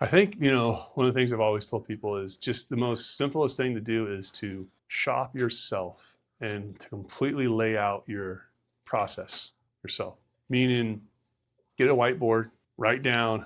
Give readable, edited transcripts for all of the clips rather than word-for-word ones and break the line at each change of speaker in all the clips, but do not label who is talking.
I think, one of the things I've always told people is just the most simplest thing to do is to shop yourself and to completely lay out your process yourself. Meaning, get a whiteboard, write down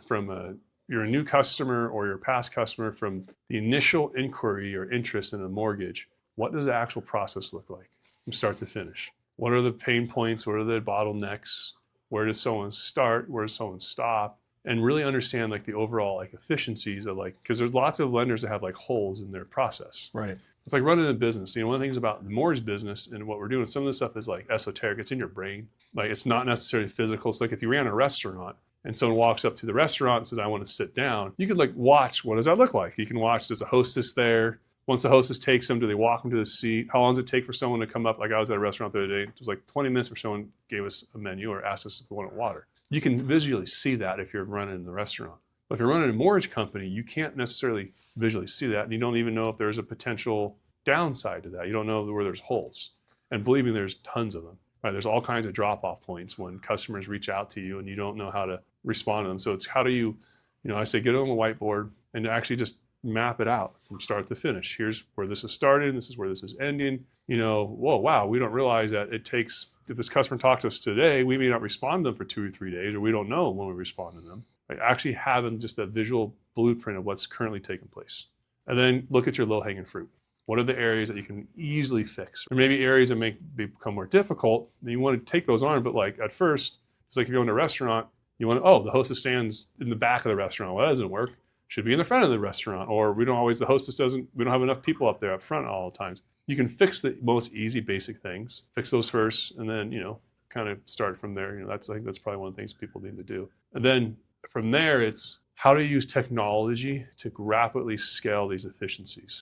you're a new customer or your past customer from the initial inquiry or interest in a mortgage. What does the actual process look like from start to finish? What are the pain points? What are the bottlenecks? Where does someone start? Where does someone stop? And really understand like the overall like efficiencies of like, because there's lots of lenders that have like holes in their process.
Right.
It's like running a business. One of the things about the mortgage business and what we're doing, some of this stuff is like esoteric. It's in your brain. Like it's not necessarily physical. So like if you ran a restaurant and someone walks up to the restaurant and says, I want to sit down, you could like watch, what does that look like? You can watch, there's a hostess there. Once the hostess takes them, do they walk them to the seat? How long does it take for someone to come up? Like I was at a restaurant the other day. It was like 20 minutes for someone gave us a menu or asked us if we wanted water. You can visually see that if you're running the restaurant. But if you're running a mortgage company, you can't necessarily visually see that. And you don't even know if there's a potential downside to that. You don't know where there's holes. And believe me, there's tons of them. Right? There's all kinds of drop-off points when customers reach out to you and you don't know how to respond to them. So it's how do you, I say get it on the whiteboard and actually just map it out from start to finish. Here's where this is starting. This is where this is ending. Whoa, wow, we don't realize that it takes, if this customer talks to us today, we may not respond to them for 2 or 3 days, or we don't know when we respond to them. Right? Actually having just that visual blueprint of what's currently taking place. And then look at your low-hanging fruit. What are the areas that you can easily fix? Or maybe areas that may become more difficult, and you want to take those on, but like at first, it's like if you're in a restaurant, you want to, the hostess stands in the back of the restaurant. Well, that doesn't work. Should be in the front of the restaurant. Or we don't have enough people up there up front all the times. You can fix the most easy basic things, fix those first, and then, kind of start from there. I think that's probably one of the things people need to do. And then from there, it's how to use technology to rapidly scale these efficiencies.